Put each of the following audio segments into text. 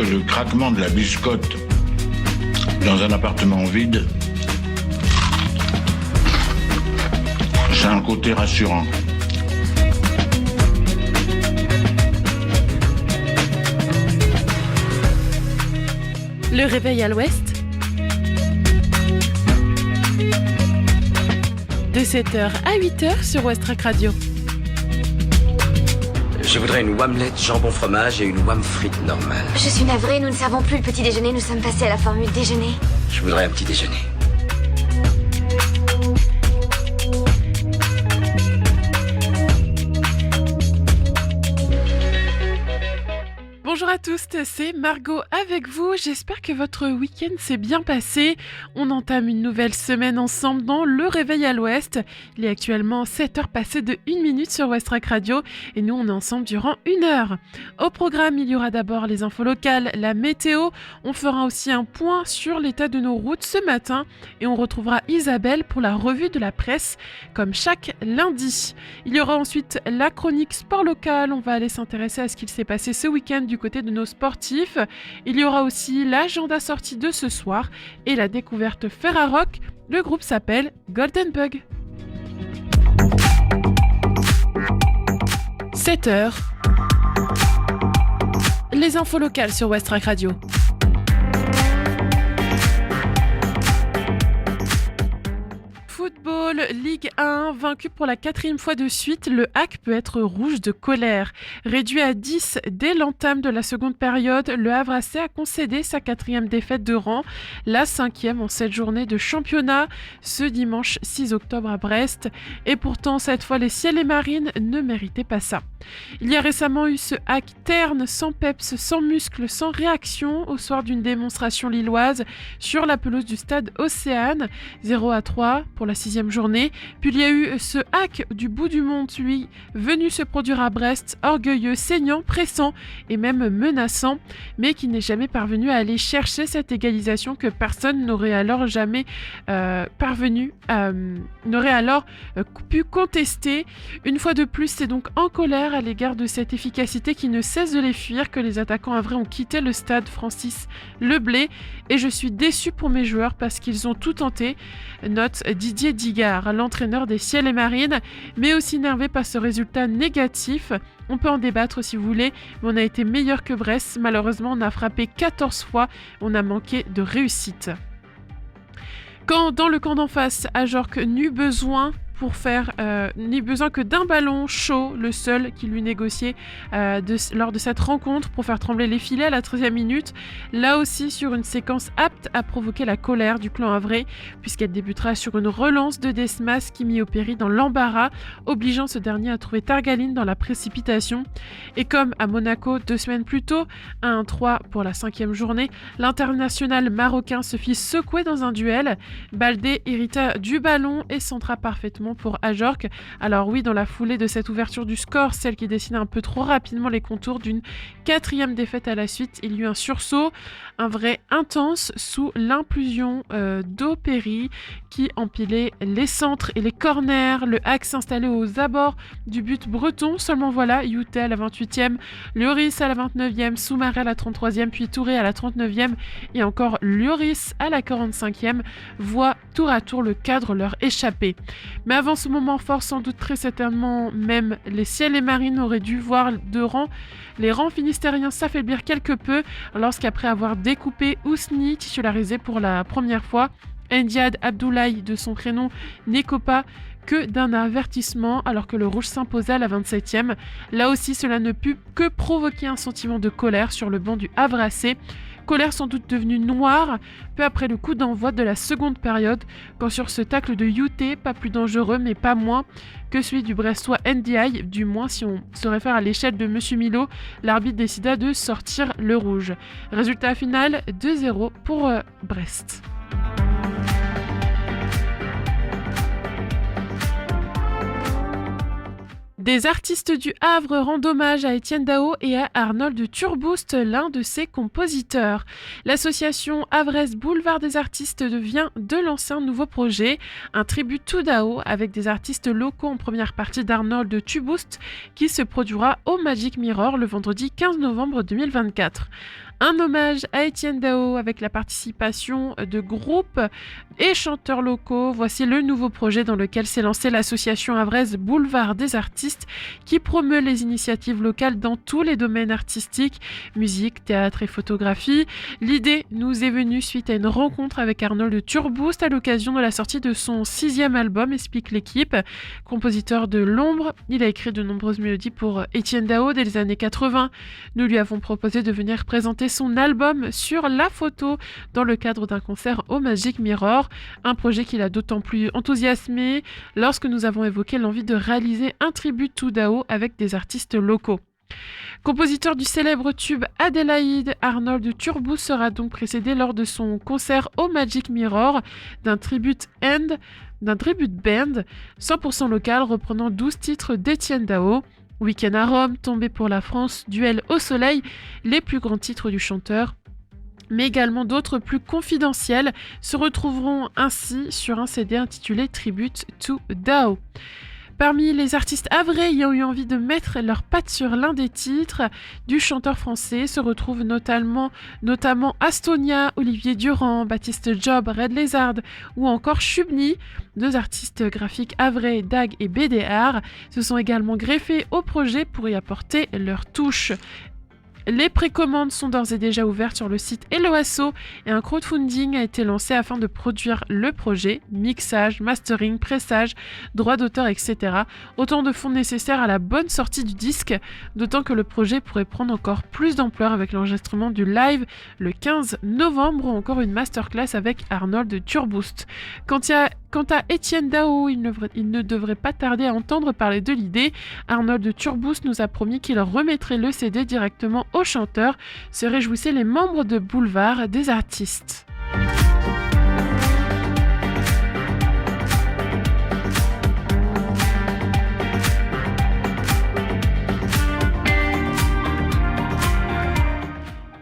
que le craquement de la biscotte dans un appartement vide, c'est un côté rassurant. Le réveil à l'ouest, de 7h à 8h sur Westrack Radio. Je voudrais une omelette jambon fromage et une omelette frite normale. Je suis navrée, nous ne servons plus le petit déjeuner, nous sommes passés à la formule déjeuner. Je voudrais un petit déjeuner. Bonjour à tous, c'est Margot avec vous. J'espère que votre week-end s'est bien passé. On entame une nouvelle semaine ensemble dans Le Réveil à l'Ouest. Il est actuellement 7h passées de 1 minute sur Westrack Radio et nous on est ensemble durant 1 heure. Au programme, il y aura d'abord les infos locales, la météo. On fera aussi un point sur l'état de nos routes ce matin et on retrouvera Isabelle pour la revue de la presse comme chaque lundi. Il y aura ensuite la chronique sport local. On va aller s'intéresser à ce qu'il s'est passé ce week-end du côté de nos sportifs. Il y aura aussi l'agenda sortie de ce soir et la découverte Ferrarock. Le groupe s'appelle Golden Bug. 7h. Les infos locales sur Westrack Radio. Football, Ligue 1, vaincu pour la 4e fois de suite, le HAC peut être rouge de colère. Réduit à 10 dès l'entame de la seconde période, le Havrassais a concédé sa 4e défaite de rang, la 5e en cette journée de championnat, ce dimanche 6 octobre à Brest. Et pourtant, cette fois, les Ciels et Marines ne méritaient pas ça. Il y a récemment eu ce HAC terne, sans peps, sans muscles, sans réaction, au soir d'une démonstration lilloise sur la pelouse du stade Océane, 0-3 pour la 6e journée. Puis il y a eu ce HAC du bout du monde, lui, venu se produire à Brest, orgueilleux, saignant, pressant et même menaçant, mais qui n'est jamais parvenu à aller chercher cette égalisation que personne n'aurait alors jamais pu contester. Une fois de plus, c'est donc en colère à l'égard de cette efficacité qui ne cesse de les fuir que les attaquants havrais ont quitté le stade Francis Leblay, et je suis déçu pour mes joueurs parce qu'ils ont tout tenté, note Didier Digard, l'entraîneur des Ciels et Marines, mais aussi énervé par ce résultat négatif. On peut en débattre si vous voulez, mais on a été meilleur que Brest. Malheureusement, on a frappé 14 fois, on a manqué de réussite. Quand dans le camp d'en face, Ajorc n'eut besoin que d'un ballon chaud, le seul qui lui négociait lors de cette rencontre pour faire trembler les filets à la 13e minute, là aussi sur une séquence apte à provoquer la colère du clan havrais, puisqu'elle débutera sur une relance de Desmas qui mit Opéry dans l'embarras, obligeant ce dernier à trouver Targaline dans la précipitation. Et comme à Monaco 2 semaines plus tôt, 1-3 pour la 5e journée, l'international marocain se fit secouer dans un duel. Baldé hérita du ballon et centra parfaitement pour Ajorc. Alors oui, dans la foulée de cette ouverture du score, celle qui dessine un peu trop rapidement les contours d'une 4e défaite à la suite, il y eut un sursaut, un vrai intense sous l'impulsion d'Opéry qui empilait les centres et les corners. Le HAC s'installait aux abords du but breton. Seulement voilà, Youté à la 28e, Lloris à la 29e, Soumaré à la 33e, puis Touré à la 39e et encore Lloris à la 45e voient tour à tour le cadre leur échapper. Mais avant ce moment fort, sans doute très certainement même les Ciels et Marines auraient dû voir les rangs finistériens s'affaiblir quelque peu lorsqu'après avoir découpé Ousni, titularisé pour la première fois, Ndiad Abdoulaye de son prénom n'écopa que d'un avertissement alors que le rouge s'imposait à la 27e. Là aussi, cela ne put que provoquer un sentiment de colère sur le banc du Havrassais. Colère sans doute devenue noire peu après le coup d'envoi de la seconde période, quand sur ce tacle de Youté, pas plus dangereux mais pas moins que celui du Brestois Ndiaye, du moins si on se réfère à l'échelle de Monsieur Milo, l'arbitre décida de sortir le rouge. Résultat final 2-0 pour Brest. Des artistes du Havre rendent hommage à Étienne Daho et à Arnold Turboust, l'un de ses compositeurs. L'association Havraise Boulevard des Artistes vient de lancer un nouveau projet, un tribut to Daho avec des artistes locaux en première partie d'Arnold Turboust qui se produira au Magic Mirror le vendredi 15 novembre 2024. Un hommage à Etienne Dao avec la participation de groupes et chanteurs locaux. Voici le nouveau projet dans lequel s'est lancée l'association havraise Boulevard des artistes qui promeut les initiatives locales dans tous les domaines artistiques, musique, théâtre et photographie. L'idée nous est venue suite à une rencontre avec Arnold Turboost à l'occasion de la sortie de son 6e album, explique l'équipe. Compositeur de l'ombre, il a écrit de nombreuses mélodies pour Etienne Dao dès les années 80. Nous lui avons proposé de venir présenter son album sur la photo dans le cadre d'un concert au Magic Mirror, un projet qui l'a d'autant plus enthousiasmé lorsque nous avons évoqué l'envie de réaliser un tribute to Dao avec des artistes locaux. Compositeur du célèbre tube Adélaïde, Arnold Turboost sera donc précédé lors de son concert au Magic Mirror d'un tribute band 100% local reprenant 12 titres d'Etienne Dao. Week-end à Rome, Tombé pour la France, Duel au soleil, les plus grands titres du chanteur, mais également d'autres plus confidentiels, se retrouveront ainsi sur un CD intitulé Tribute to Dao. Parmi les artistes havrais ayant eu envie de mettre leurs pattes sur l'un des titres du chanteur français se retrouvent notamment Astonia, Olivier Durand, Baptiste Job, Red Lézard ou encore Chubny. 2 artistes graphiques havrais, DAG et BDR se sont également greffés au projet pour y apporter leur touche. Les précommandes sont d'ores et déjà ouvertes sur le site Helloasso et un crowdfunding a été lancé afin de produire le projet, mixage, mastering, pressage, droits d'auteur, etc. Autant de fonds nécessaires à la bonne sortie du disque, d'autant que le projet pourrait prendre encore plus d'ampleur avec l'enregistrement du live le 15 novembre ou encore une masterclass avec Arnold Turboost. Quant à Etienne Dao, il ne devrait pas tarder à entendre parler de l'idée. Arnold Turboost nous a promis qu'il remettrait le CD directement au chanteur, se réjouissaient les membres de Boulevard des artistes.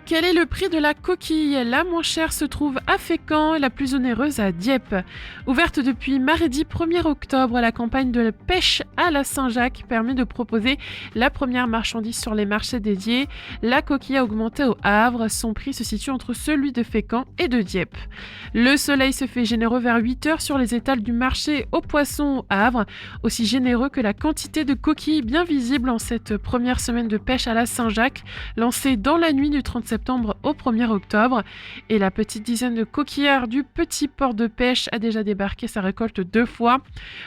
Quel est le prix de la coquille ? La moins chère se trouve à Fécamp et la plus onéreuse à Dieppe. Ouverte depuis mardi 1er octobre, la campagne de pêche à la Saint-Jacques permet de proposer la première marchandise sur les marchés dédiés. La coquille a augmenté au Havre. Son prix se situe entre celui de Fécamp et de Dieppe. Le soleil se fait généreux vers 8h sur les étals du marché aux poissons au Havre, aussi généreux que la quantité de coquilles bien visible en cette première semaine de pêche à la Saint-Jacques, lancée dans la nuit du 30 septembre au 1er octobre. Et la petite dizaine de coquillards du petit port de pêche a déjà débarqué sa récolte 2 fois.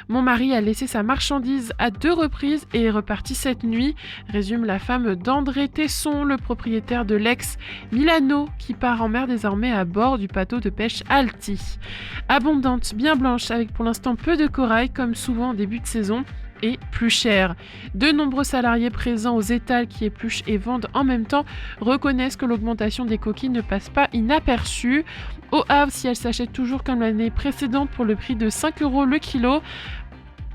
Mon mari a laissé sa marchandise à 2 reprises et est reparti cette nuit, résume la femme d'André Tesson, le propriétaire de l'ex-Milano, qui part en mer désormais à bord du bateau de pêche Alti. Abondante, bien blanche, avec pour l'instant peu de corail, comme souvent en début de saison, et plus cher. De nombreux salariés présents aux étals qui épluchent et vendent en même temps reconnaissent que l'augmentation des coquilles ne passe pas inaperçue. Au Havre, si elles s'achètent toujours comme l'année précédente pour le prix de 5 € le kilo,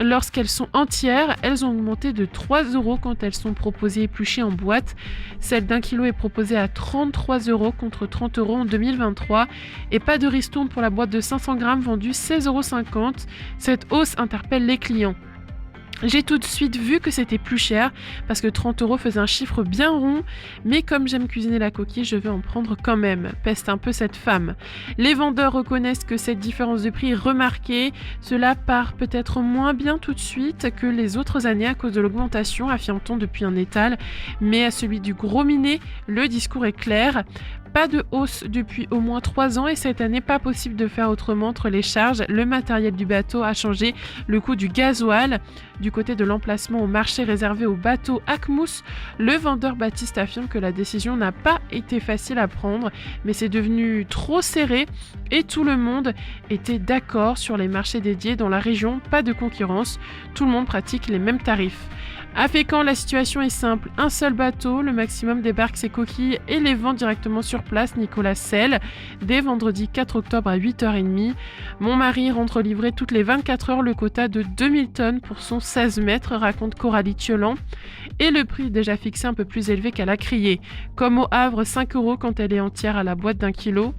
lorsqu'elles sont entières, elles ont augmenté de 3 € quand elles sont proposées épluchées en boîte. Celle d'1 kilo est proposée à 33 € contre 30 € en 2023. Et pas de ristourne pour la boîte de 500 grammes vendue 16,50 €. Cette hausse interpelle les clients. J'ai tout de suite vu que c'était plus cher parce que 30 € faisait un chiffre bien rond, mais comme j'aime cuisiner la coquille, je vais en prendre quand même, peste un peu cette femme. Les vendeurs reconnaissent que cette différence de prix est remarquée, cela part peut-être moins bien tout de suite que les autres années à cause de l'augmentation, affirme-t-on depuis un étal, mais à celui du gros minet, le discours est clair. Pas de hausse depuis au moins 3 ans et cette année pas possible de faire autrement entre les charges, le matériel du bateau a changé, le coût du gasoil. Du côté de l'emplacement au marché réservé au bateau Akmous, le vendeur Baptiste affirme que la décision n'a pas été facile à prendre, mais c'est devenu trop serré et tout le monde était d'accord sur les marchés dédiés dans la région, pas de concurrence, tout le monde pratique les mêmes tarifs. À Fécamp, la situation est simple. Un seul bateau, le maximum débarque ses coquilles et les vend directement sur place, Nicolas Selle, dès vendredi 4 octobre à 8h30. Mon mari rentre livrer toutes les 24 heures le quota de 2000 tonnes pour son 16 mètres, raconte Coralie Thiolan. Et le prix est déjà fixé un peu plus élevé qu'à la criée. Comme au Havre, 5 € quand elle est entière à la boîte d'1 kilo.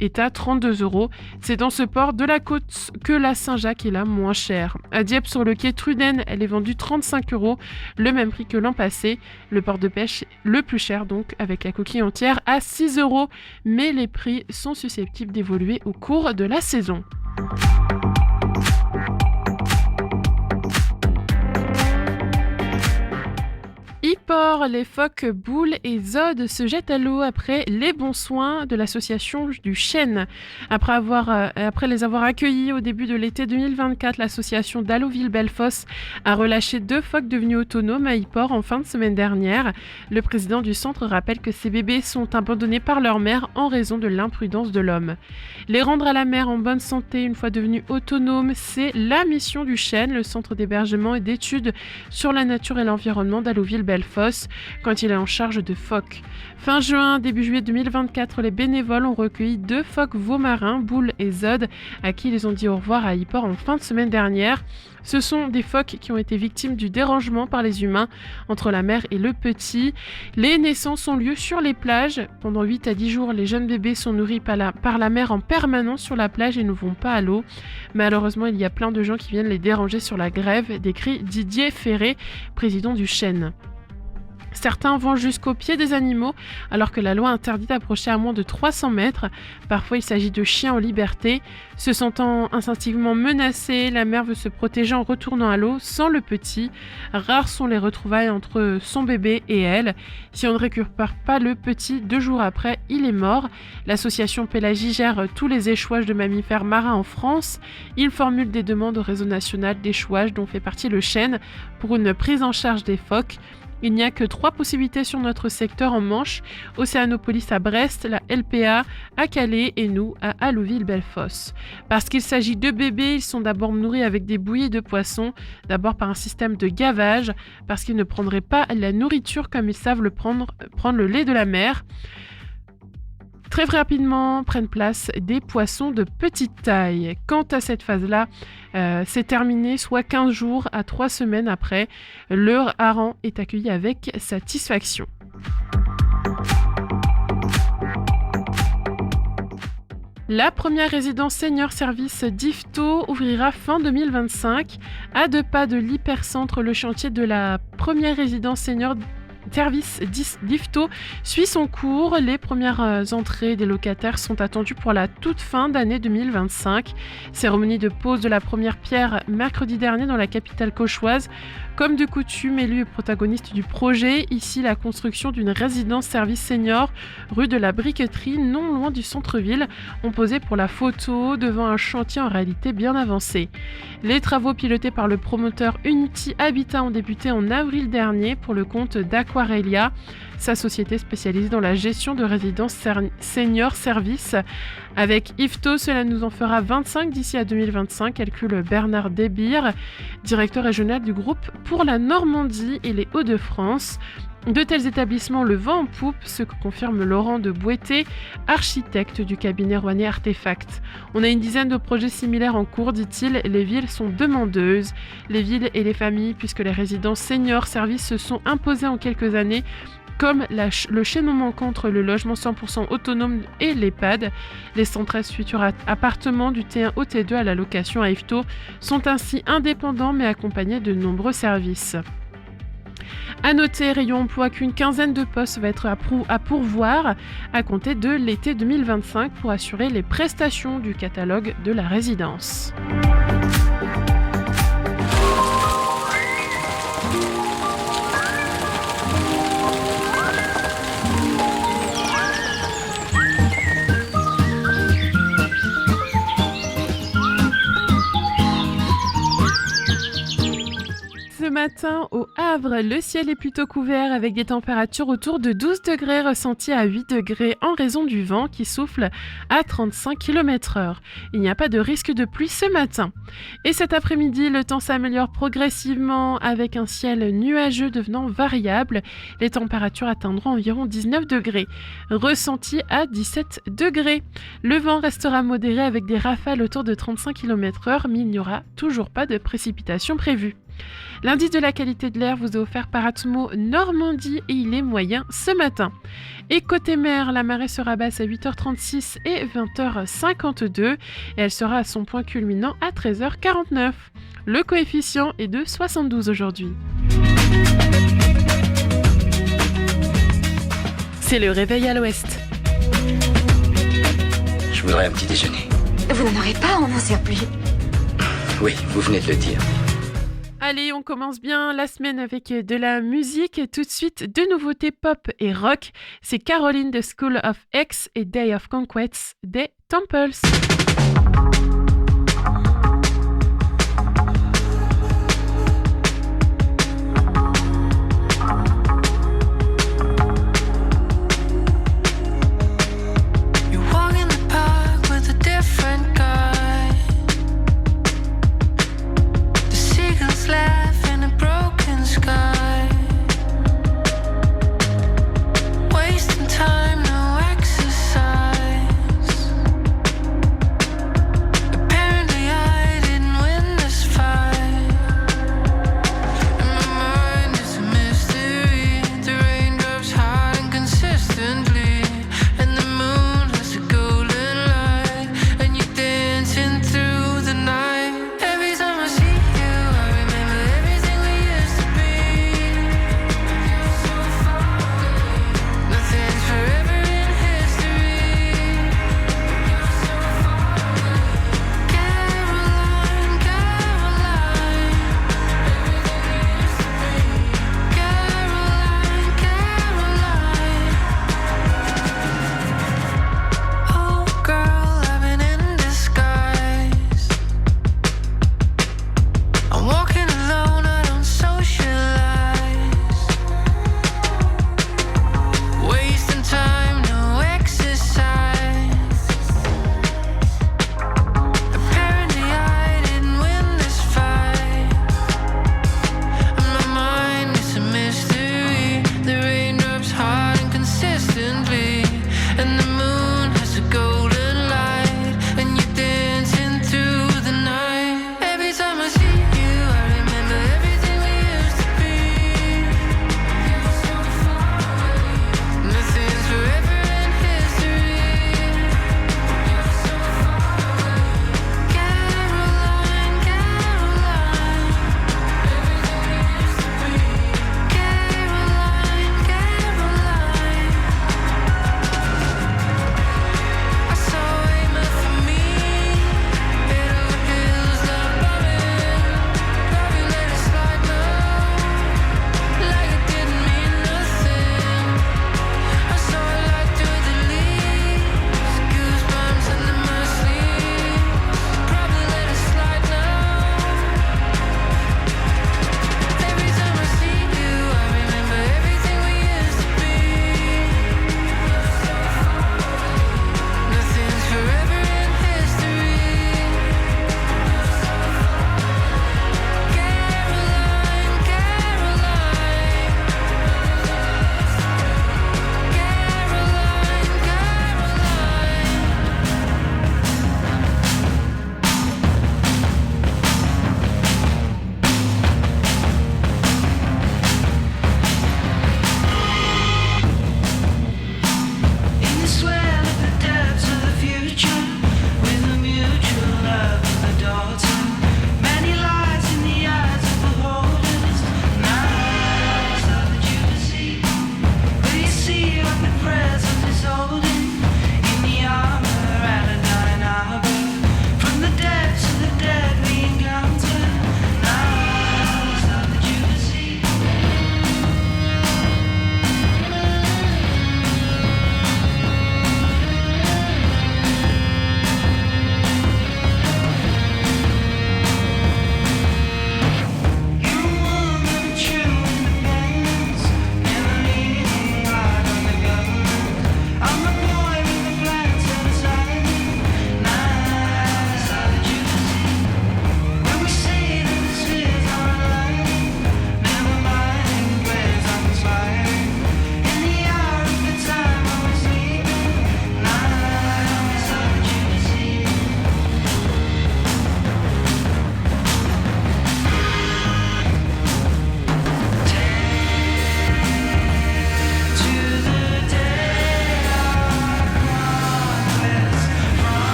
est à 32 €. C'est dans ce port de la côte que la Saint-Jacques est la moins chère. À Dieppe, sur le quai Truden, elle est vendue 35 €, le même prix que l'an passé. Le port de pêche le plus cher, donc, avec la coquille entière, à 6 €. Mais les prix sont susceptibles d'évoluer au cours de la saison. Yport, les phoques, boules et zodes se jettent à l'eau après les bons soins de l'association du Chêne. Après les avoir accueillis au début de l'été 2024, l'association d'Allouville-Bellefosse a relâché 2 phoques devenus autonomes à Yport en fin de semaine dernière. Le président du centre rappelle que ces bébés sont abandonnés par leur mère en raison de l'imprudence de l'homme. Les rendre à la mer en bonne santé une fois devenus autonomes, c'est la mission du Chêne, le centre d'hébergement et d'études sur la nature et l'environnement d'Allouville-Bellefosse, quand il est en charge de phoques. Fin juin, début juillet 2024, les bénévoles ont recueilli 2 phoques veaux-marins, boules et zodes, à qui ils ont dit au revoir à Yport en fin de semaine dernière. Ce sont des phoques qui ont été victimes du dérangement par les humains entre la mère et le petit. Les naissances ont lieu sur les plages. Pendant 8 à 10 jours, les jeunes bébés sont nourris par la mère en permanence sur la plage et ne vont pas à l'eau. Malheureusement, il y a plein de gens qui viennent les déranger sur la grève, décrit Didier Ferré, président du Chêne. Certains vont jusqu'au pied des animaux, alors que la loi interdit d'approcher à moins de 300 mètres. Parfois, il s'agit de chiens en liberté. Se sentant instinctivement menacée, la mère veut se protéger en retournant à l'eau sans le petit. Rares sont les retrouvailles entre son bébé et elle. Si on ne récupère pas le petit 2 jours après, il est mort. L'association Pélagie gère tous les échouages de mammifères marins en France. Il formule des demandes au réseau national d'échouage dont fait partie le Chêne pour une prise en charge des phoques. Il n'y a que 3 possibilités sur notre secteur en Manche, Océanopolis à Brest, la LPA à Calais et nous à Allouville-Bellefosse. Parce qu'il s'agit de bébés, ils sont d'abord nourris avec des bouillies de poissons, d'abord par un système de gavage, parce qu'ils ne prendraient pas la nourriture comme ils savent prendre le lait de la mer. Très rapidement prennent place des poissons de petite taille. Quant à cette phase-là, c'est terminé, soit 15 jours à 3 semaines après. Le hareng est accueilli avec satisfaction. La première résidence senior service d'Yvetot ouvrira fin 2025. À 2 pas de l'hypercentre, le chantier de la première résidence senior service d'Yvetot suit son cours. Les premières entrées des locataires sont attendues pour la toute fin d'année 2025. Cérémonie de pose de la première pierre mercredi dernier dans la capitale cauchoise. Comme de coutume, élu et protagoniste du projet, ici la construction d'une résidence service senior rue de la Briqueterie, non loin du centre-ville, ont posé pour la photo devant un chantier en réalité bien avancé. Les travaux pilotés par le promoteur Unity Habitat ont débuté en avril dernier pour le compte d'Aquarelia, sa société spécialisée dans la gestion de résidences senior service. Avec Yvetot, cela nous en fera 25 d'ici à 2025, calcule Bernard Débir, directeur régional du groupe pour la Normandie et les Hauts-de-France. De tels établissements le vent en poupe, ce que confirme Laurent de Boëté, architecte du cabinet rouennais Artefact. On a une dizaine de projets similaires en cours, dit-il. Les villes sont demandeuses, les villes et les familles, puisque les résidences seniors services se sont imposées en quelques années, comme le chaînon manquant entre le logement 100% autonome et l'EHPAD. Les 113 futurs appartements du T1 au T2 à la location à Yvetot sont ainsi indépendants mais accompagnés de nombreux services. À noter, rayon emploi, qu'une quinzaine de postes va être à pourvoir à compter de l'été 2025 pour assurer les prestations du catalogue de la résidence. Ce matin, au Havre, le ciel est plutôt couvert avec des températures autour de 12 degrés ressenties à 8 degrés en raison du vent qui souffle à 35 km/h. Il n'y a pas de risque de pluie ce matin. Et cet après-midi, le temps s'améliore progressivement avec un ciel nuageux devenant variable. Les températures atteindront environ 19 degrés, ressenties à 17 degrés. Le vent restera modéré avec des rafales autour de 35 km/h, mais il n'y aura toujours pas de précipitations prévues. L'indice de la qualité de l'air vous est offert par Atmo Normandie et il est moyen ce matin. Et côté mer, la marée sera basse à 8h36 et 20h52 et elle sera à son point culminant à 13h49. Le coefficient est de 72 aujourd'hui. C'est le réveil à l'ouest. Je voudrais un petit déjeuner. Vous n'en aurez pas en un surplus. Oui, vous venez de le dire. Allez, on commence bien la semaine avec de la musique. Tout de suite, de nouveautés pop et rock. C'est Caroline de School of X et Day of Conquests des Temples. Wasting time, no exercise.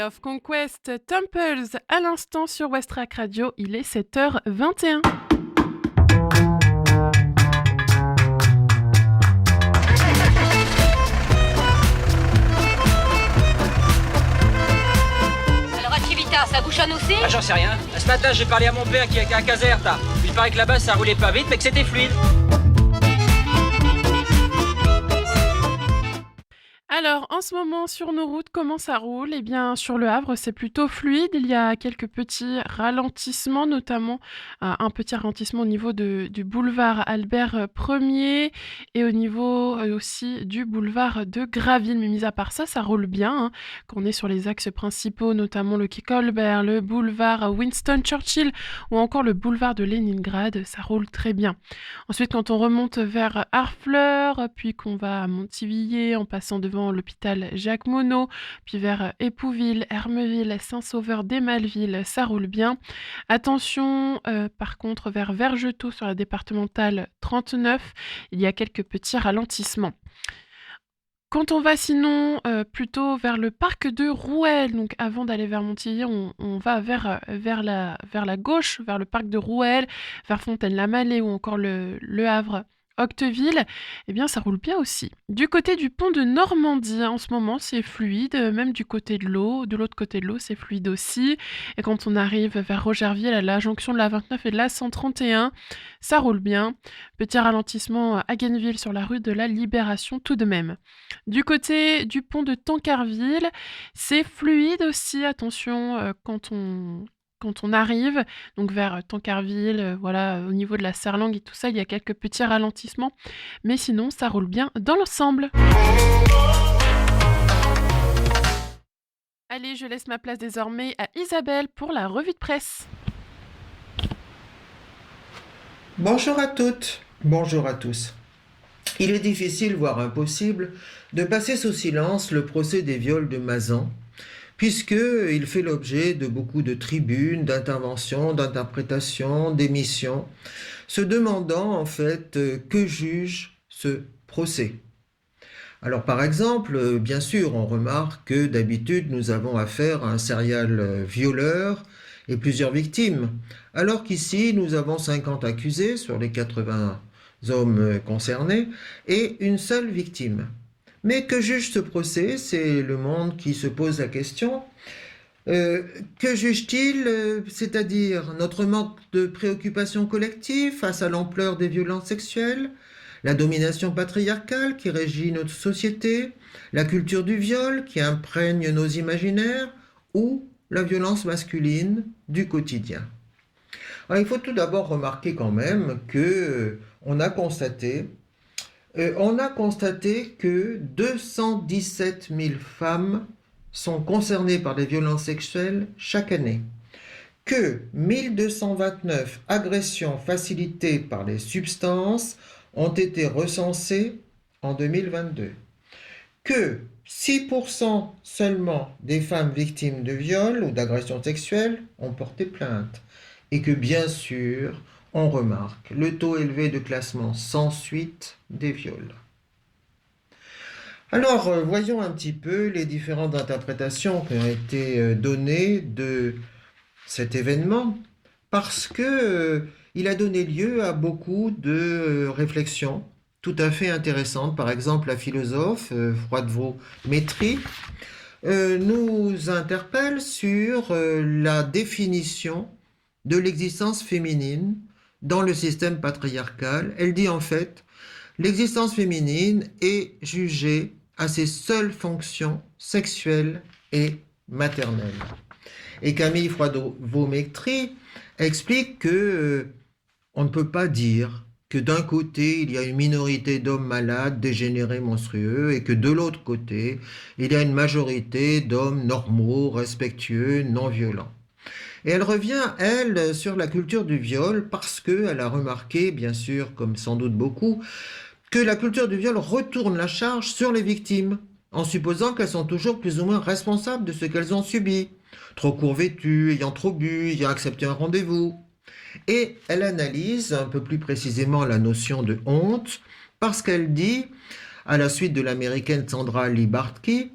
of Conquest, Temples, à l'instant sur Westrack Radio, il est 7h21. Alors à Civita, ça bouchonne aussi? Ah, j'en sais rien. Ce matin, j'ai parlé à mon père qui est à Caserta. Il paraît que là-bas, ça roulait pas vite, mais que c'était fluide. Alors, en ce moment, sur nos routes, comment ça roule? Eh bien, sur le Havre, c'est plutôt fluide. Il y a quelques petits ralentissements, notamment un petit ralentissement au niveau du boulevard Albert Ier et au niveau aussi du boulevard de Graville. Mais mis à part ça, ça roule bien, hein. Quand on est sur les axes principaux, notamment le quai Colbert, le boulevard Winston Churchill ou encore le boulevard de Leningrad, ça roule très bien. Ensuite, quand on remonte vers Harfleur, puis qu'on va à Montivilliers, en passant devant l'hôpital Jacques Monod, puis vers Épouville, Hermeville, Saint-Sauveur des Malvilles, ça roule bien. Attention, par contre, vers Vergetot sur la départementale 39, il y a quelques petits ralentissements. Quand on va sinon plutôt vers le parc de Rouelle, donc avant d'aller vers Montivilliers, on va vers la gauche, vers le parc de Rouelle, vers Fontaine-la-Mallée ou encore le Havre. Octeville, eh bien ça roule bien aussi. Du côté du pont de Normandie, en ce moment c'est fluide, même du côté de l'eau, de l'autre côté de l'eau c'est fluide aussi. Et quand on arrive vers Rogerville, à la jonction de la 29 et de la 131, ça roule bien. Petit ralentissement à Guenneville sur la rue de la Libération tout de même. Du côté du pont de Tancarville, c'est fluide aussi, attention quand on arrive, donc vers Tancarville, voilà, au niveau de la Serlangue et tout ça, il y a quelques petits ralentissements, mais sinon, ça roule bien dans l'ensemble. Allez, je laisse ma place désormais à Isabelle pour la revue de presse. Bonjour à toutes, bonjour à tous. Il est difficile, voire impossible, de passer sous silence le procès des viols de Mazan, puisqu'il fait l'objet de beaucoup de tribunes, d'interventions, d'interprétations, d'émissions, se demandant en fait que juge ce procès. Alors par exemple, bien sûr, on remarque que d'habitude nous avons affaire à un serial violeur et plusieurs victimes, alors qu'ici nous avons 50 accusés sur les 80 hommes concernés et une seule victime. Mais que juge ce procès? C'est Le Monde qui se pose la question. Que juge-t-il? C'est-à-dire notre manque de préoccupation collective face à l'ampleur des violences sexuelles, la domination patriarcale qui régit notre société, la culture du viol qui imprègne nos imaginaires, ou la violence masculine du quotidien. Alors, il faut tout d'abord remarquer quand même que on a constaté que 217 000 femmes sont concernées par des violences sexuelles chaque année, que 1229 agressions facilitées par des substances ont été recensées en 2022, que 6% seulement des femmes victimes de viol ou d'agressions sexuelles ont porté plainte, et que bien sûr, on remarque le taux élevé de classement sans suite des viols. Alors, voyons un petit peu les différentes interprétations qui ont été données de cet événement, parce que il a donné lieu à beaucoup de réflexions tout à fait intéressantes. Par exemple, la philosophe Froidevaux-Métry nous interpelle sur la définition de l'existence féminine dans le système patriarcal. Elle dit en fait, l'existence féminine est jugée à ses seules fonctions sexuelles et maternelles. Et Camille Froidevaux-Métry explique que on ne peut pas dire que d'un côté il y a une minorité d'hommes malades, dégénérés, monstrueux, et que de l'autre côté il y a une majorité d'hommes normaux, respectueux, non violents. Et elle revient, elle, sur la culture du viol parce qu'elle a remarqué, bien sûr, comme sans doute beaucoup, que la culture du viol retourne la charge sur les victimes, en supposant qu'elles sont toujours plus ou moins responsables de ce qu'elles ont subi. Trop court vêtues, ayant trop bu, ayant accepté un rendez-vous. Et elle analyse un peu plus précisément la notion de honte, parce qu'elle dit, à la suite de l'américaine Sandra Lee Bartke,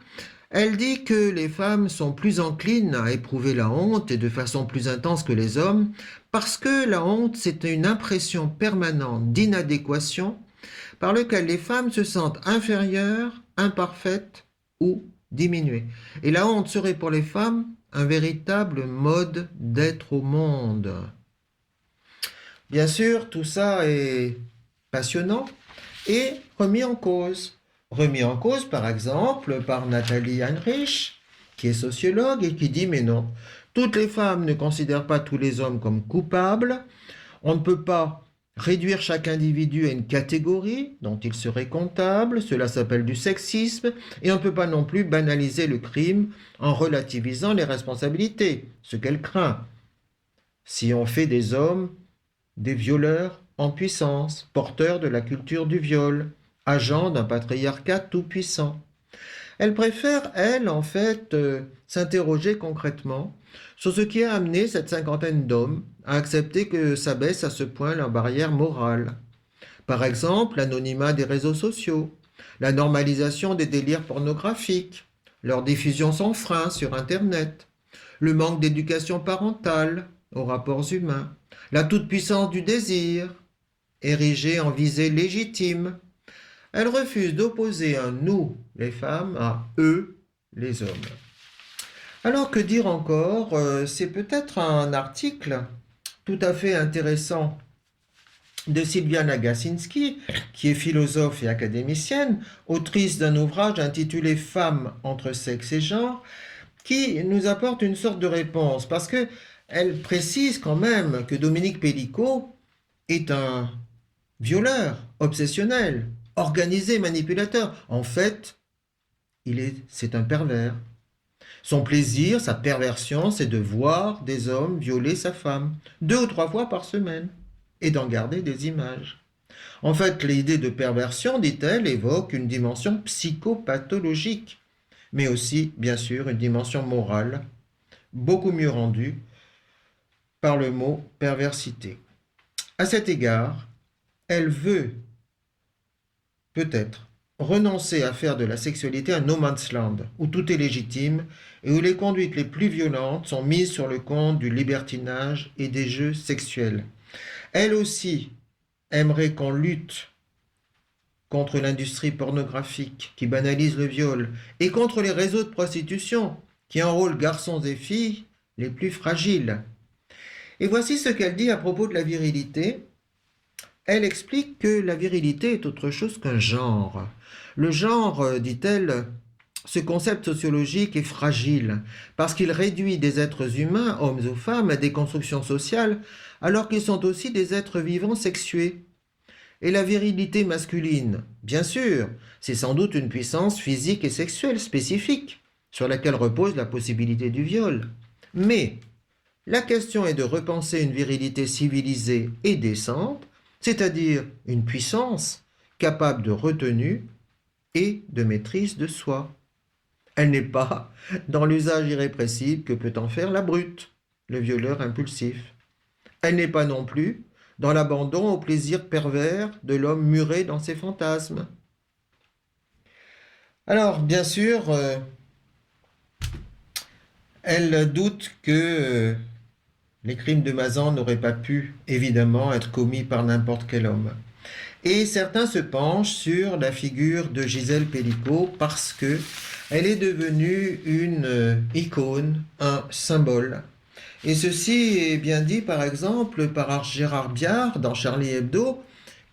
Elle dit que les femmes sont plus enclines à éprouver la honte et de façon plus intense que les hommes parce que la honte, c'est une impression permanente d'inadéquation par laquelle les femmes se sentent inférieures, imparfaites ou diminuées. Et la honte serait pour les femmes un véritable mode d'être au monde. Bien sûr, tout ça est passionnant et remis en cause. Remis en cause, par exemple, par Nathalie Heinrich, qui est sociologue et qui dit « Mais non, toutes les femmes ne considèrent pas tous les hommes comme coupables. On ne peut pas réduire chaque individu à une catégorie dont il serait comptable. Cela s'appelle du sexisme. Et on ne peut pas non plus banaliser le crime en relativisant les responsabilités, ce qu'elle craint. Si on fait des hommes des violeurs en puissance, porteurs de la culture du viol, agents d'un patriarcat tout-puissant. Elle préfère, elle, en fait, s'interroger concrètement sur ce qui a amené cette cinquantaine d'hommes à accepter que s'abaisse à ce point leur barrière morale. Par exemple, l'anonymat des réseaux sociaux, la normalisation des délires pornographiques, leur diffusion sans frein sur Internet, le manque d'éducation parentale aux rapports humains, la toute-puissance du désir, érigée en visée légitime. Elle refuse d'opposer un nous, les femmes, à eux, les hommes. Alors que dire encore? C'est peut-être un article tout à fait intéressant de Sylviana Gasinski, qui est philosophe et académicienne, autrice d'un ouvrage intitulé « Femmes entre sexe et genre », qui nous apporte une sorte de réponse, parce qu'elle précise quand même que Dominique Pellicot est un violeur obsessionnel, organisé, manipulateur. En fait, c'est un pervers. Son plaisir, sa perversion, c'est de voir des hommes violer sa femme 2 ou 3 fois par semaine et d'en garder des images. En fait, l'idée de perversion, dit-elle, évoque une dimension psychopathologique, mais aussi, bien sûr, une dimension morale, beaucoup mieux rendue par le mot perversité. À cet égard, elle veut peut-être renoncer à faire de la sexualité un no man's land, où tout est légitime et où les conduites les plus violentes sont mises sur le compte du libertinage et des jeux sexuels. Elle aussi aimerait qu'on lutte contre l'industrie pornographique qui banalise le viol et contre les réseaux de prostitution qui enrôlent garçons et filles les plus fragiles. Et voici ce qu'elle dit à propos de la virilité. Elle explique que la virilité est autre chose qu'un genre. Le genre, dit-elle, ce concept sociologique est fragile parce qu'il réduit des êtres humains, hommes ou femmes, à des constructions sociales alors qu'ils sont aussi des êtres vivants sexués. Et la virilité masculine, bien sûr, c'est sans doute une puissance physique et sexuelle spécifique sur laquelle repose la possibilité du viol. Mais la question est de repenser une virilité civilisée et décente, c'est-à-dire une puissance capable de retenue et de maîtrise de soi. Elle n'est pas dans l'usage irrépressible que peut en faire la brute, le violeur impulsif. Elle n'est pas non plus dans l'abandon au plaisir pervers de l'homme muré dans ses fantasmes. Alors, bien sûr, elle doute que les crimes de Mazan n'auraient pas pu, évidemment, être commis par n'importe quel homme. Et certains se penchent sur la figure de Gisèle Pellicot parce qu'elle est devenue une icône, un symbole. Et ceci est bien dit, par exemple, par Gérard Biard dans Charlie Hebdo,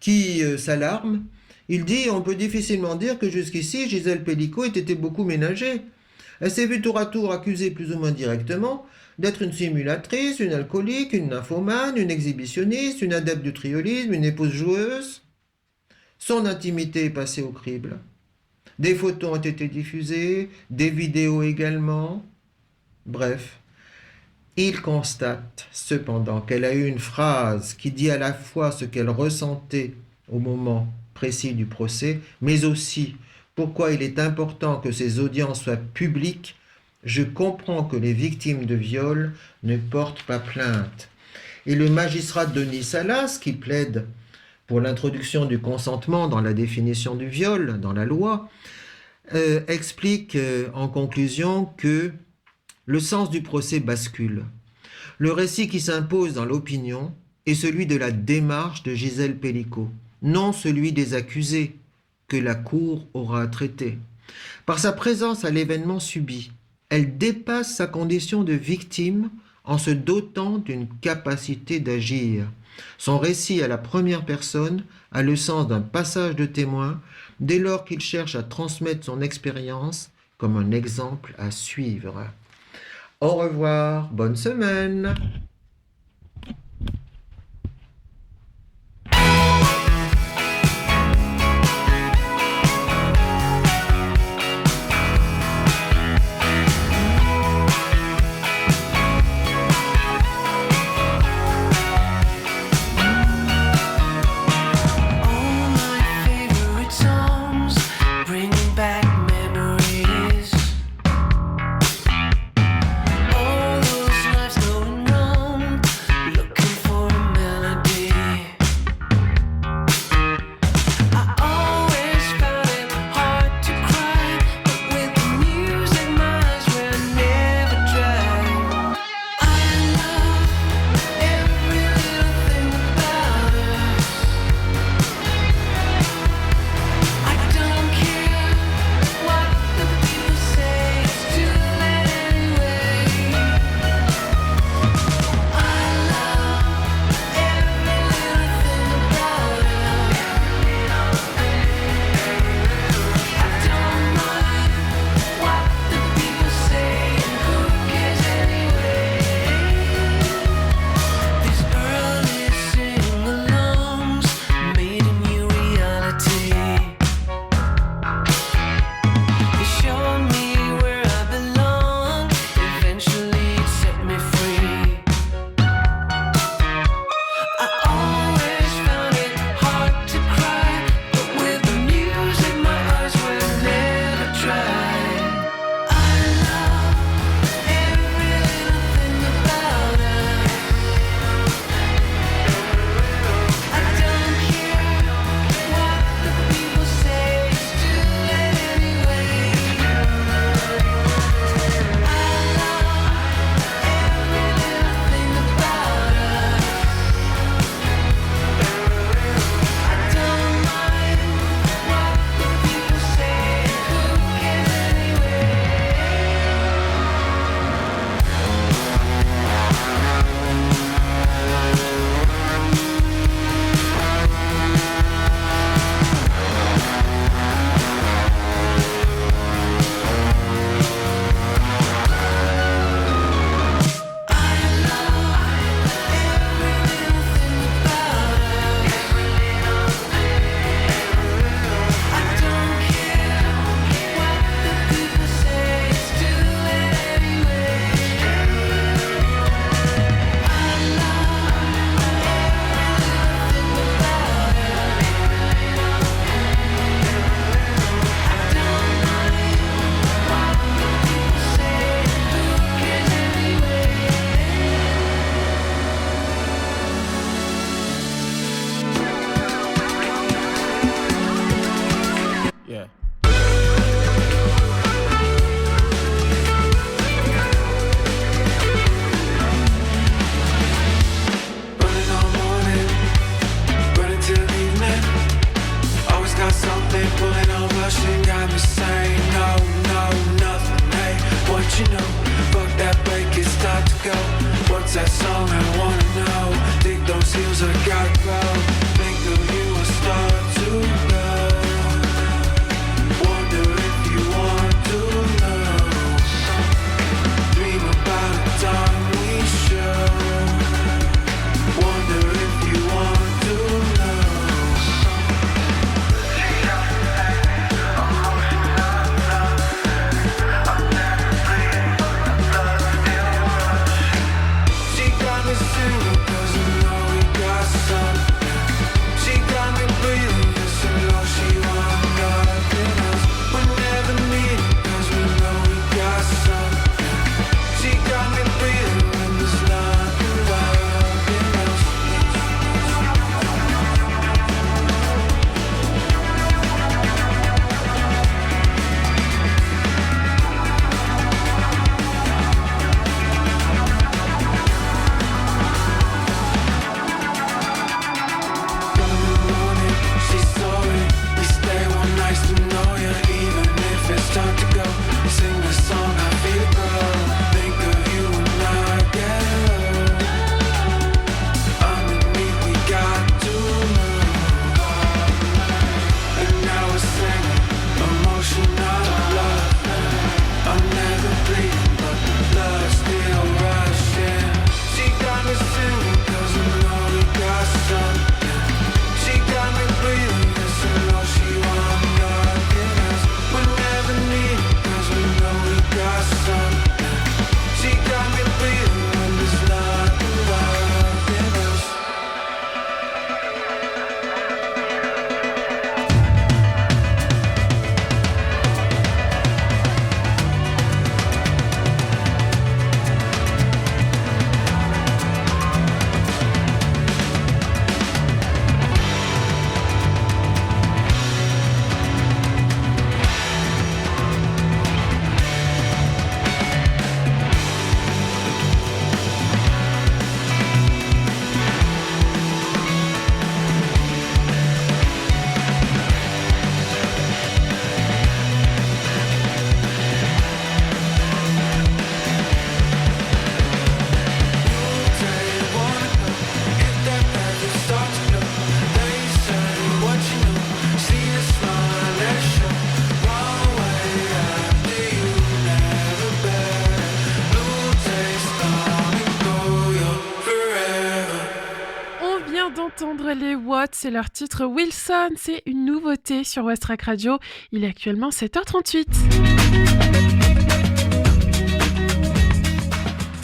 qui s'alarme. Il dit « On peut difficilement dire que jusqu'ici, Gisèle Pellicot ait été beaucoup ménagée. Elle s'est vue tour à tour accusée plus ou moins directement d'être une simulatrice, une alcoolique, une nymphomane, une exhibitionniste, une adepte du triolisme, une épouse joueuse. Son intimité est passée au crible. Des photos ont été diffusées, des vidéos également. Bref. Il constate cependant qu'elle a eu une phrase qui dit à la fois ce qu'elle ressentait au moment précis du procès, mais aussi pourquoi il est important que ces audiences soient publiques. Je comprends que les victimes de viol ne portent pas plainte. Et le magistrat Denis Salas, qui plaide pour l'introduction du consentement dans la définition du viol, dans la loi, explique en conclusion que le sens du procès bascule. Le récit qui s'impose dans l'opinion est celui de la démarche de Gisèle Pellicot, non celui des accusés que la Cour aura à traiter. Par sa présence à l'événement subi, elle dépasse sa condition de victime en se dotant d'une capacité d'agir. Son récit à la première personne a le sens d'un passage de témoin dès lors qu'il cherche à transmettre son expérience comme un exemple à suivre. Au revoir, bonne semaine. Roth, c'est leur titre Wilson, c'est une nouveauté sur Westrack Radio. Il est actuellement 7h38.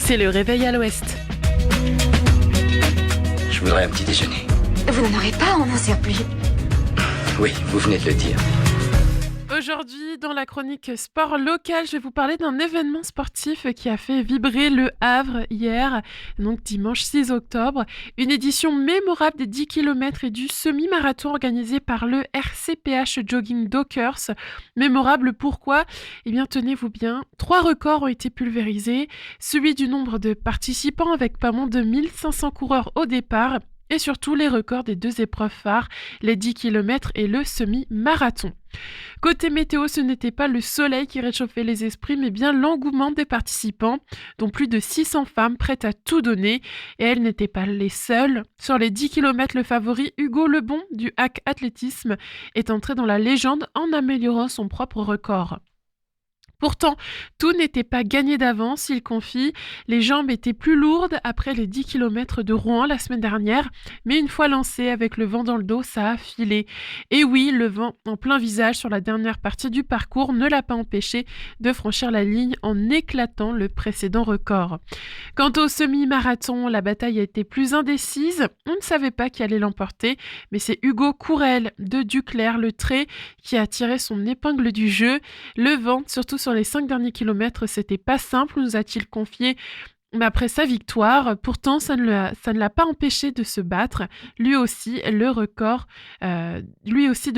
C'est le réveil à l'ouest. Je voudrais un petit déjeuner. Vous n'en aurez pas en un surplus. Oui, vous venez de le dire. Aujourd'hui, dans la chronique sport local, je vais vous parler d'un événement sportif qui a fait vibrer le Havre hier, donc dimanche 6 octobre. Une édition mémorable des 10 km et du semi-marathon organisé par le RCPH Jogging Dockers. Mémorable pourquoi ? Eh bien, tenez-vous bien, 3 records ont été pulvérisés. Celui du nombre de participants avec pas moins de 1500 coureurs au départ. Et surtout les records des 2 épreuves phares, les 10 km et le semi-marathon. Côté météo, ce n'était pas le soleil qui réchauffait les esprits, mais bien l'engouement des participants, dont plus de 600 femmes prêtes à tout donner. Et elles n'étaient pas les seules. Sur les 10 km, le favori Hugo Lebon du Hack Athlétisme est entré dans la légende en améliorant son propre record. Pourtant, tout n'était pas gagné d'avance, il confie. Les jambes étaient plus lourdes après les 10 km de Rouen la semaine dernière, mais une fois lancé avec le vent dans le dos, ça a filé. Et oui, le vent en plein visage sur la dernière partie du parcours ne l'a pas empêché de franchir la ligne en éclatant le précédent record. Quant au semi-marathon, la bataille a été plus indécise. On ne savait pas qui allait l'emporter, mais c'est Hugo Courel de Duclair-le-Trait qui a tiré son épingle du jeu. Le vent, surtout sur les 5 derniers kilomètres, c'était pas simple, nous a-t-il confié. Mais après sa victoire, pourtant, ça ne l'a pas empêché de se battre, lui aussi de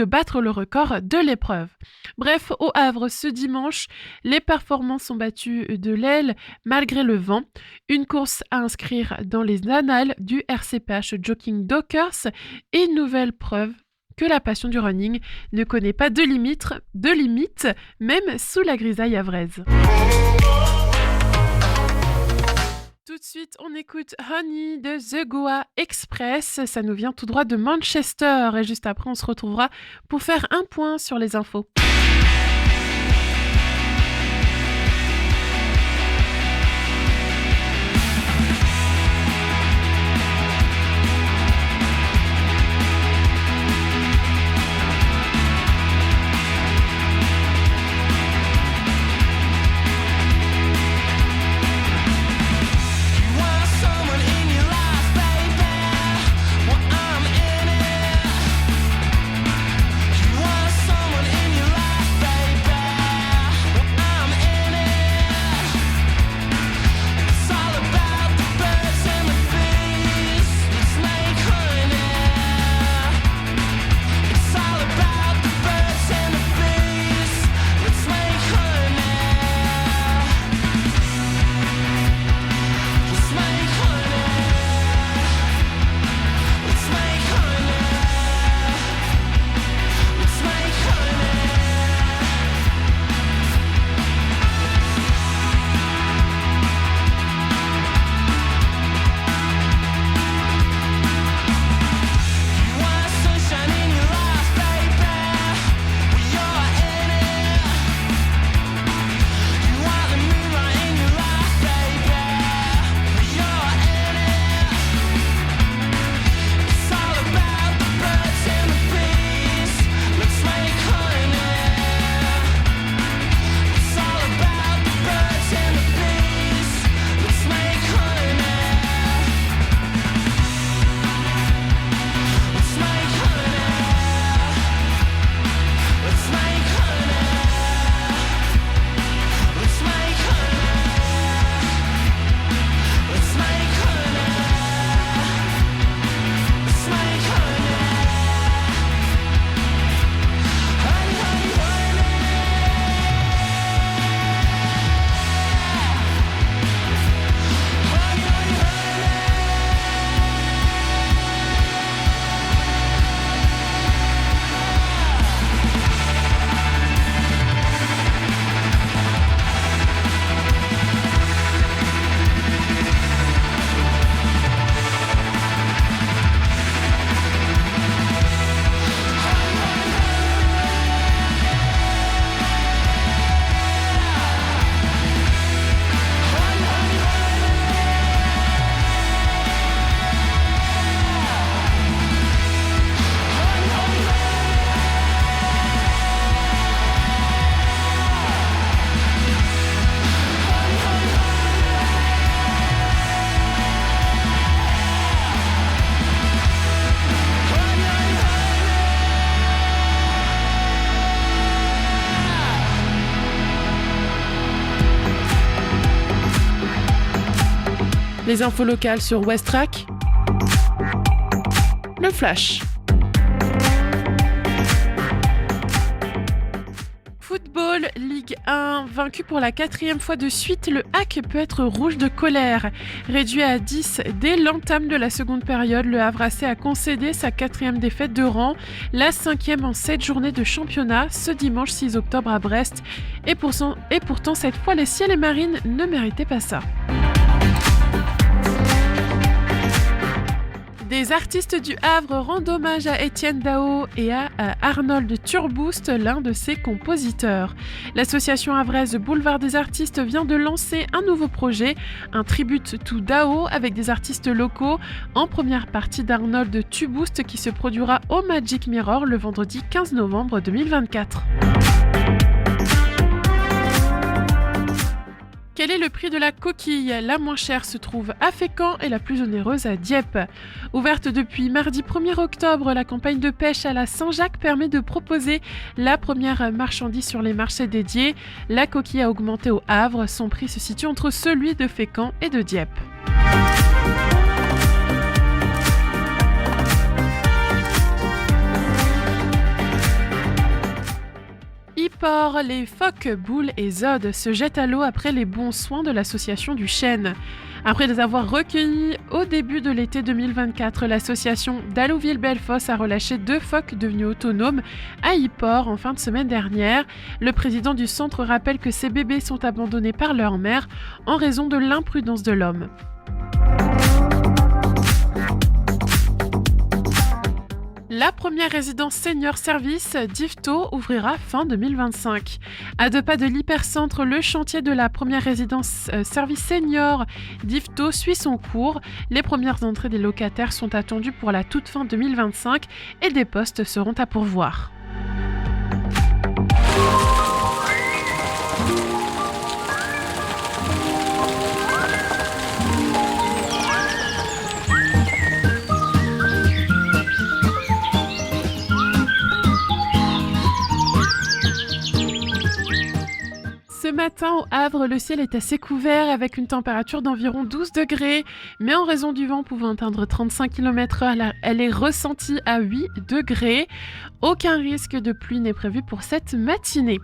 battre le record de l'épreuve. Bref, au Havre, ce dimanche, les performances sont battues de l'aile malgré le vent. Une course à inscrire dans les annales du RCPH Jogging Dockers et une nouvelle preuve que la passion du running ne connaît pas de limites, même sous la grisaille havraise. Tout de suite, on écoute Honey de The Goa Express. Ça nous vient tout droit de Manchester. Et juste après, on se retrouvera pour faire un point sur les infos. Someone in your life, baby. Les infos locales sur Westrack. Le Flash. Football, Ligue 1, vaincu pour la 4e fois de suite, le HAC peut être rouge de colère. Réduit à 10 dès l'entame de la seconde période, le Havrassais a concédé sa 4e défaite de rang, la 5e en 7 journées de championnat, ce dimanche 6 octobre à Brest. Et pourtant, cette fois, les Ciels et Marines ne méritaient pas ça. Des artistes du Havre rendent hommage à Étienne Dao et à Arnold Turboost, l'un de ses compositeurs. L'association havraise Boulevard des Artistes vient de lancer un nouveau projet, un tribute to Dao avec des artistes locaux, en première partie d'Arnold Turboost qui se produira au Magic Mirror le vendredi 15 novembre 2024. Quel est le prix de la coquille ? La moins chère se trouve à Fécamp et la plus onéreuse à Dieppe. Ouverte depuis mardi 1er octobre, la campagne de pêche à la Saint-Jacques permet de proposer la première marchandise sur les marchés dédiés. La coquille a augmenté au Havre, son prix se situe entre celui de Fécamp et de Dieppe. Port, les phoques, boules et zodes se jettent à l'eau après les bons soins de l'association du Chêne. Après les avoir recueillis au début de l'été 2024, l'association d'Allouville-Bellefosse a relâché 2 phoques devenus autonomes à Yport en fin de semaine dernière. Le président du centre rappelle que ces bébés sont abandonnés par leur mère en raison de l'imprudence de l'homme. La première résidence senior service d'Yvetot ouvrira fin 2025. À 2 pas de l'hypercentre, le chantier de la première résidence service senior d'Yvetot suit son cours. Les premières entrées des locataires sont attendues pour la toute fin 2025 et des postes seront à pourvoir. Ce matin au Havre, le ciel est assez couvert avec une température d'environ 12 degrés, mais en raison du vent pouvant atteindre 35 km/h, elle est ressentie à 8 degrés. Aucun risque de pluie n'est prévu pour cette matinée.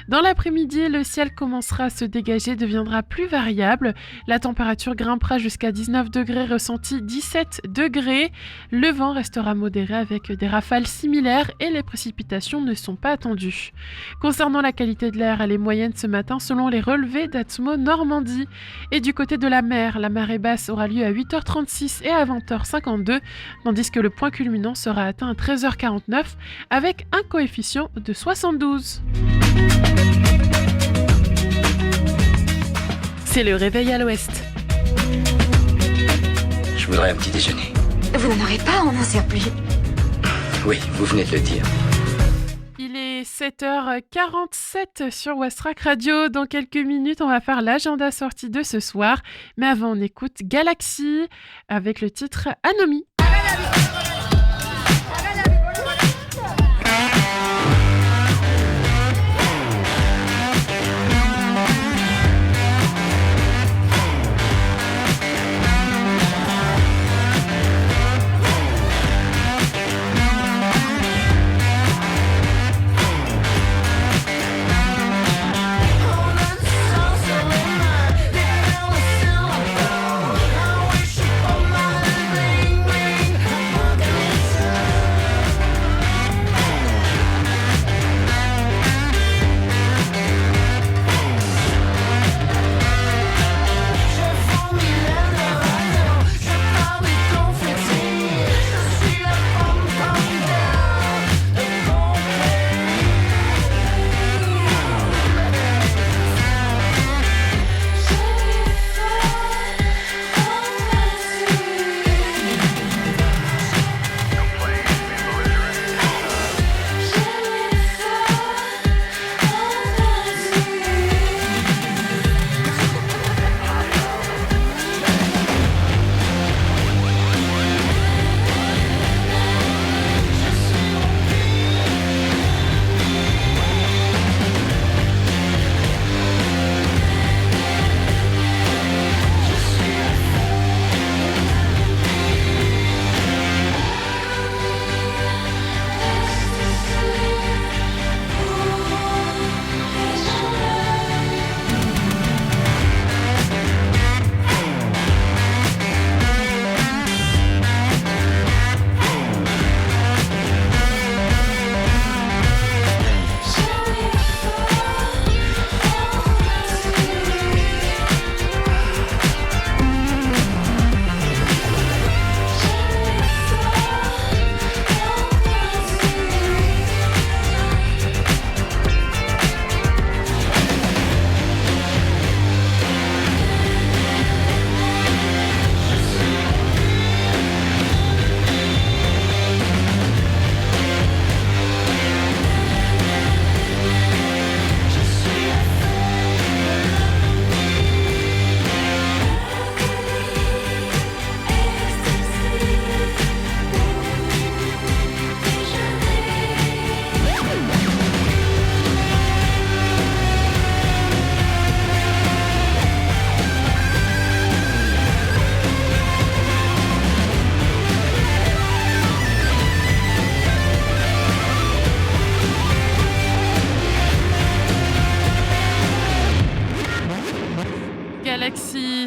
Dans l'après-midi, le ciel commencera à se dégager, deviendra plus variable. La température grimpera jusqu'à 19 degrés, ressenti 17 degrés. Le vent restera modéré avec des rafales similaires et les précipitations ne sont pas attendues. Concernant la qualité de l'air, elle est moyenne ce matin selon les relevés d'Atmo Normandie. Et du côté de la marée basse aura lieu à 8h36 et à 20h52, tandis que le point culminant sera atteint à 13h49 avec un coefficient de 72. C'est le réveil à l'ouest. Je voudrais un petit déjeuner. Vous n'en aurez pas, on n'en sert plus. Oui, vous venez de le dire. Il est 7h47 sur Westrack Radio. Dans quelques minutes, on va faire l'agenda sortie de ce soir. Mais avant, on écoute Galaxy avec le titre Anomie. I wish upon my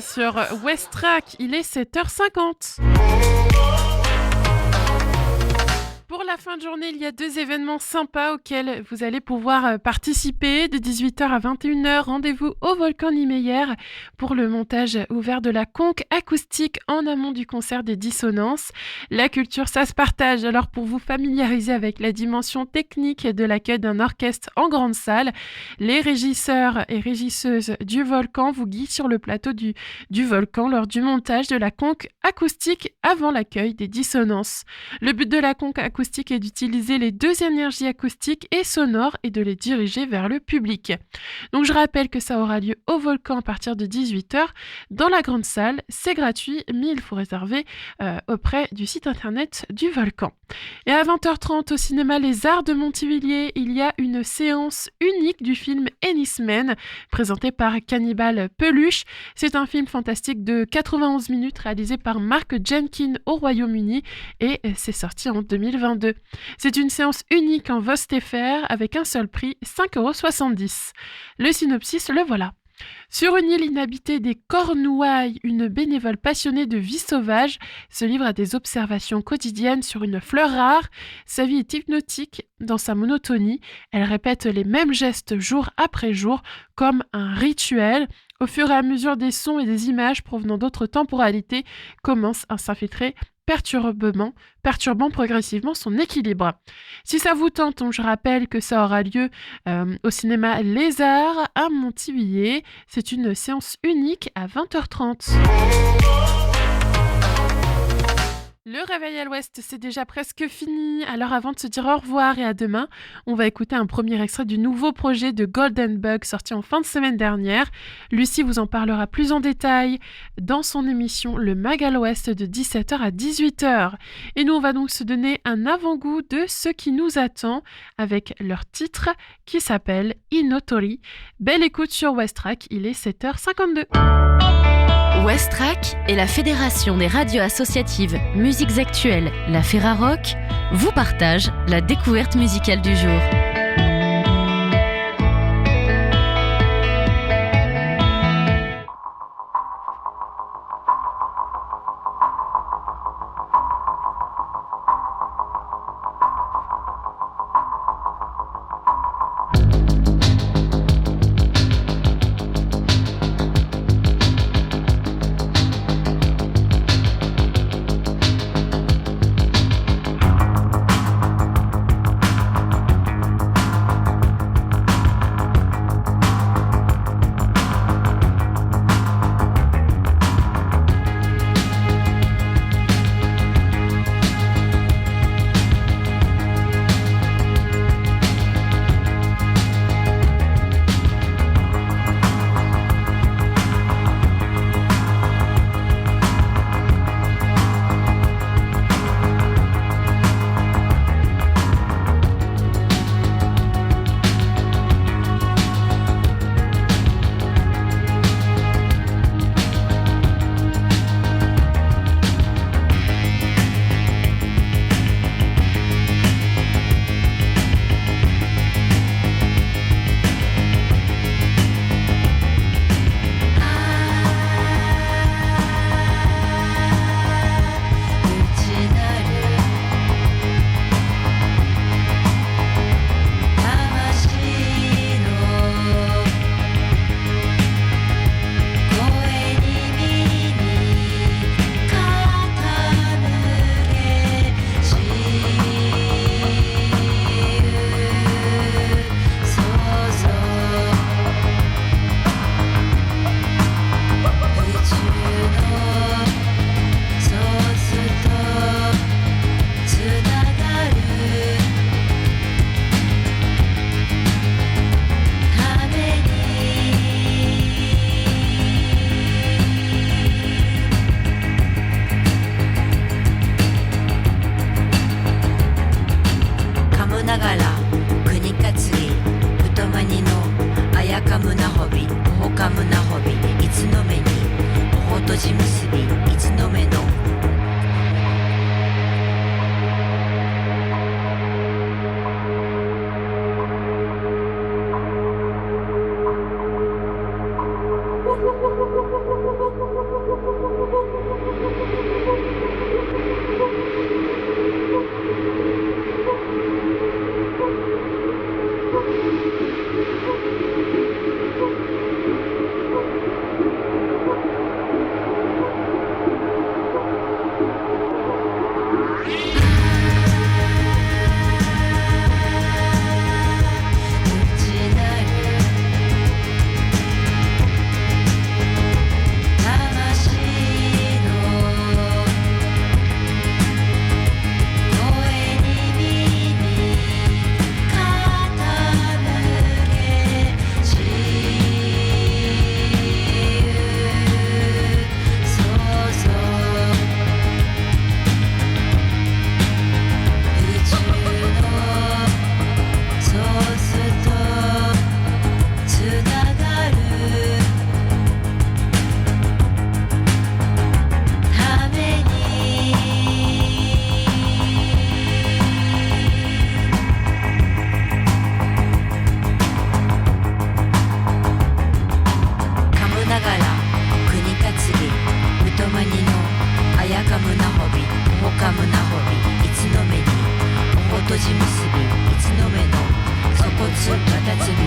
Lucie sur West Track, il est 7h50. Pour la fin de journée, il y a 2 événements sympas auxquels vous allez pouvoir participer. De 18h à 21h, rendez-vous au Volcan Niemeyer pour le montage ouvert de la conque acoustique en amont du concert des Dissonances. La culture, ça se partage. Alors pour vous familiariser avec la dimension technique de l'accueil d'un orchestre en grande salle, les régisseurs et régisseuses du Volcan vous guident sur le plateau du Volcan lors du montage de la conque acoustique avant l'accueil des Dissonances. Le but de la conque acoustique est d'utiliser les 2 énergies acoustiques et sonores et de les diriger vers le public. Donc je rappelle que ça aura lieu au Volcan à partir de 18h dans la grande salle. C'est gratuit, mais il faut réserver auprès du site internet du Volcan. Et à 20h30 au cinéma Les Arts de Montivilliers, il y a une séance unique du film Ennismen, présenté par Cannibal Peluche. C'est un film fantastique de 91 minutes réalisé par Mark Jenkins au Royaume-Uni et c'est sorti en 2022. C'est une séance unique en Vost-FR avec un seul prix, 5,70 €. Le synopsis, le voilà. Sur une île inhabitée des Cornouailles, une bénévole passionnée de vie sauvage se livre à des observations quotidiennes sur une fleur rare. Sa vie est hypnotique dans sa monotonie. Elle répète les mêmes gestes jour après jour comme un rituel. Au fur et à mesure, des sons et des images provenant d'autres temporalités commencent à s'infiltrer perturbant progressivement son équilibre. Si ça vous tente, donc je rappelle que ça aura lieu au cinéma Les Arts à Montivilliers. C'est une séance unique à 20h30. Le réveil à l'Ouest, c'est déjà presque fini. Alors avant de se dire au revoir et à demain, on va écouter un premier extrait du nouveau projet de Golden Bug sorti en fin de semaine dernière. Lucie vous en parlera plus en détail dans son émission Le Mag à l'Ouest de 17h à 18h. Et nous, on va donc se donner un avant-goût de ce qui nous attend avec leur titre qui s'appelle Inotori. Belle écoute sur West Track, il est 7h52. West Track et la Fédération des radios associatives Musiques Actuelles, la Ferrarock, vous partagent la découverte musicale du jour.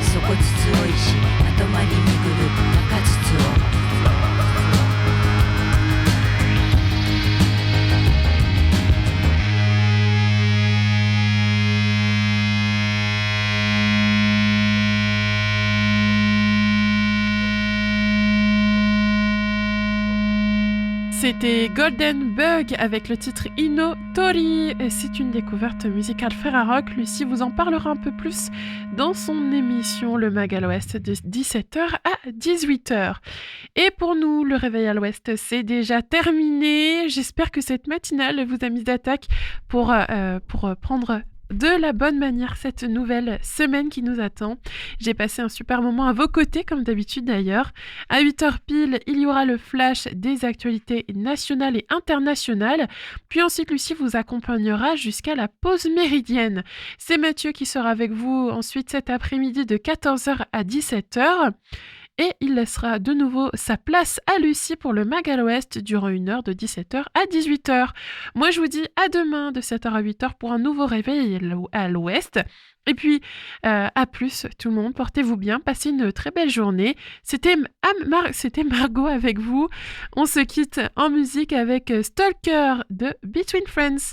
底つ多いしまとまりにぐる中筒をC'était Golden Bug avec le titre Ino Tori. C'est une découverte musicale Ferrarock. Lucie vous en parlera un peu plus dans son émission Le Mag à l'Ouest de 17h à 18h. Et pour nous, le réveil à l'Ouest, c'est déjà terminé. J'espère que cette matinale vous a mis d'attaque pour prendre de la bonne manière cette nouvelle semaine qui nous attend. J'ai passé un super moment à vos côtés, comme d'habitude d'ailleurs. À 8h pile, il y aura le flash des actualités nationales et internationales. Puis ensuite, Lucie vous accompagnera jusqu'à la pause méridienne. C'est Mathieu qui sera avec vous ensuite cet après-midi de 14h à 17h. Et il laissera de nouveau sa place à Lucie pour le Mag à l'Ouest durant une heure de 17h à 18h. Moi, je vous dis à demain de 7h à 8h pour un nouveau réveil à l'Ouest. Et puis, à plus tout le monde, portez-vous bien, passez une très belle journée. C'était Margot avec vous. On se quitte en musique avec Stalker de Between Friends.